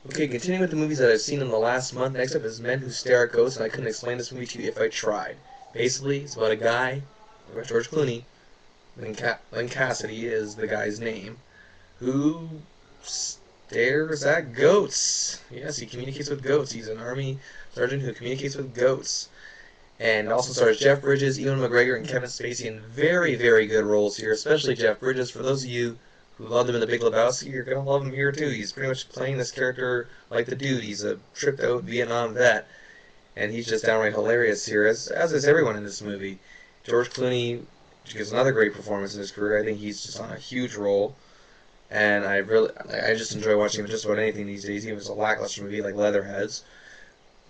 Okay, continuing with the movies that I've seen in the last month, next up is Men Who Stare at Ghosts, and I couldn't explain this movie to you if I tried. Basically, it's about a guy, George Clooney, Lynn Cassidy is the guy's name, who stares at goats. Yes, he communicates with goats. He's an army sergeant who communicates with goats. And also stars Jeff Bridges, Ewan McGregor, and Kevin Spacey in very, very good roles here, especially Jeff Bridges. For those of you who loved him in The Big Lebowski, you're going to love him here too. He's pretty much playing this character like the dude. He's a tripped out Vietnam vet, and he's just downright hilarious here, as is everyone in this movie. George Clooney gives another great performance in his career. I think he's just on a huge role, and I just enjoy watching him in just about anything these days. Even if it's a lackluster movie like Leatherheads.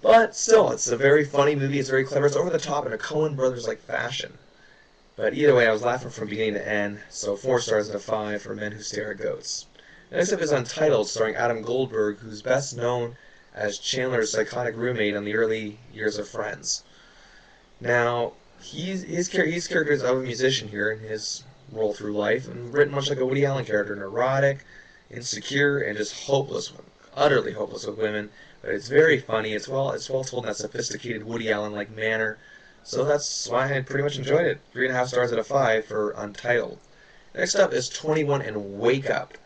But still, it's a very funny movie. It's very clever. It's over the top in a Coen Brothers-like fashion. But either way, I was laughing from beginning to end. So 4 stars out of 5 for Men Who Stare at Goats. Next up is Untitled, starring Adam Goldberg, who's best known as Chandler's psychotic roommate in the early years of Friends. Now, his character is of a musician here in his role through life, and written much like a Woody Allen character, neurotic, insecure, and just hopeless, utterly hopeless with women. But it's very funny. It's well told in that sophisticated Woody Allen-like manner. So that's why I pretty much enjoyed it. 3.5 stars out of 5 for Untitled. Next up is 21 and Wake Up.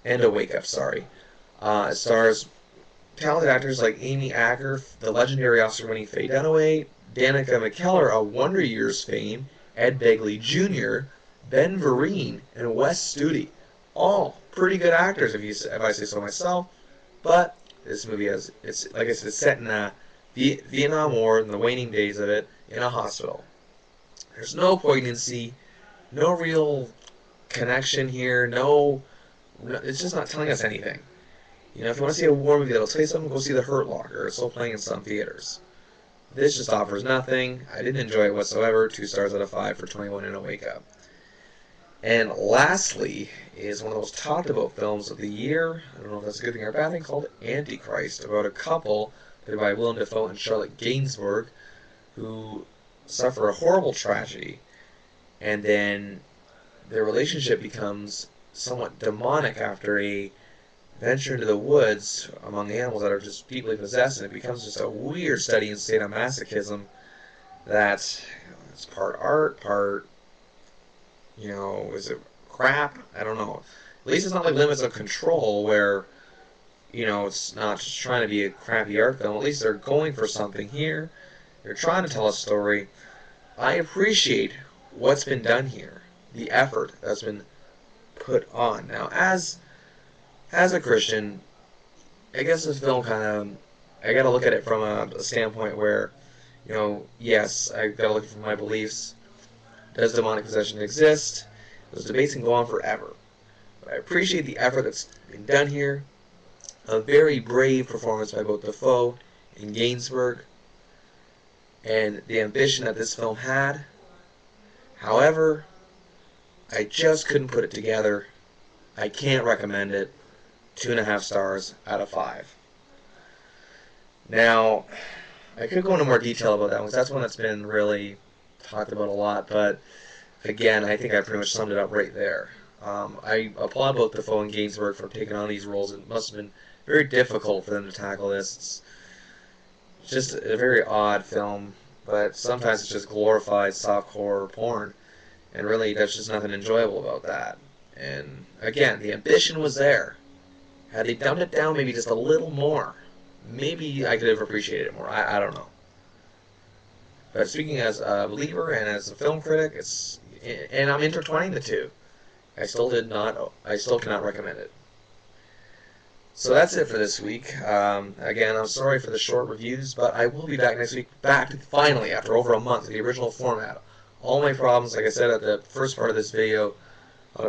And a Wake Up, sorry. It stars talented actors like Amy Acker, the legendary Oscar-winning Faye Dunaway, Danica McKellar of Wonder Years fame, Ed Begley Jr., Ben Vereen, and Wes Studi. All pretty good actors, if I say so myself. But this movie it's like I said, it's set in the Vietnam War and the waning days of it in a hospital. There's no poignancy, no real connection here. It's just not telling us anything. You know, if you want to see a war movie that'll tell you something, go see The Hurt Locker. It's still playing in some theaters. This just offers nothing. I didn't enjoy it whatsoever. 2 stars out of 5 for 21 and a Wake Up. And lastly is one of the most talked about films of the year. I don't know if that's a good thing or a bad thing, called Antichrist, about a couple played by Willem Dafoe and Charlotte Gainsbourg who suffer a horrible tragedy, and then their relationship becomes somewhat demonic after a venture into the woods among animals that are just deeply possessed, and it becomes just a weird study in sadomasochism that it's part art, part, is it crap? I don't know. At least it's not like Limits of Control, where, it's not just trying to be a crappy art film. At least they're going for something here. They're trying to tell a story. I appreciate what's been done here, the effort that's been put on. Now, as a Christian, I guess this film I gotta look at it from a standpoint where, yes, I gotta look from my beliefs. Does demonic possession exist? Those debates can go on forever. But I appreciate the effort that's been done here. A very brave performance by both Dafoe and Gainsbourg, and the ambition that this film had. However, I just couldn't put it together. I can't recommend it. 2.5 stars out of 5. Now, I could go into more detail about that one, because that's one that's been really talked about a lot, but again, I think I pretty much summed it up right there. I applaud both Dafoe and Gainsbourg for taking on these roles. It must have been very difficult for them to tackle this. It's just a very odd film, but sometimes it's just glorified softcore porn, and really there's just nothing enjoyable about that. And again, the ambition was there. Had they dumbed it down maybe just a little more, maybe I could have appreciated it more. I don't know. But speaking as a believer and as a film critic, and I'm intertwining the two. I still cannot recommend it. So that's it for this week. Again, I'm sorry for the short reviews, but I will be back next week, finally, after over a month, to the original format. All my problems, like I said at the first part of this video,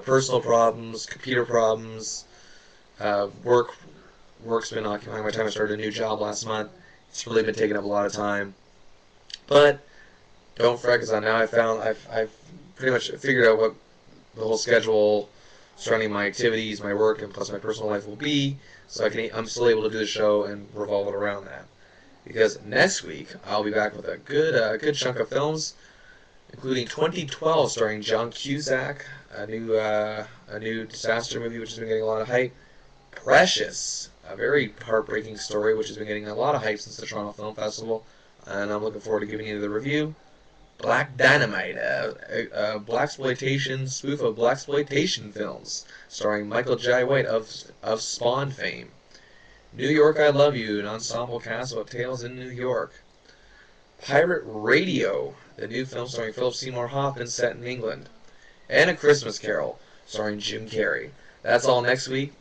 personal problems, computer problems, work's been occupying my time. I started a new job last month. It's really been taking up a lot of time. But don't fret, because now I've pretty much figured out what the whole schedule surrounding my activities, my work, and plus my personal life will be, so I'm still able to do the show and revolve it around that. Because next week I'll be back with a good chunk of films, including 2012 starring John Cusack, a new disaster movie which has been getting a lot of hype, Precious, a very heartbreaking story which has been getting a lot of hype since the Toronto Film Festival, and I'm looking forward to giving you the review. Black Dynamite, a blaxploitation spoof of blaxploitation films, starring Michael Jai White of Spawn fame. New York, I Love You, an ensemble cast about tales in New York. Pirate Radio, the new film starring Philip Seymour Hoffman set in England. And A Christmas Carol, starring Jim Carrey. That's all next week.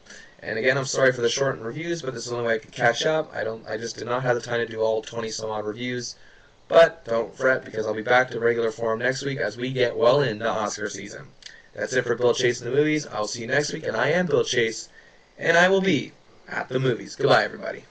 And again, I'm sorry for the shortened reviews, but this is the only way I could catch up. I just did not have the time to do all 20 some odd reviews. But don't fret, because I'll be back to regular form next week as we get well into Oscar season. That's it for Bill Chase in the movies. I'll see you next week, and I am Bill Chase, and I will be at the movies. Goodbye, everybody.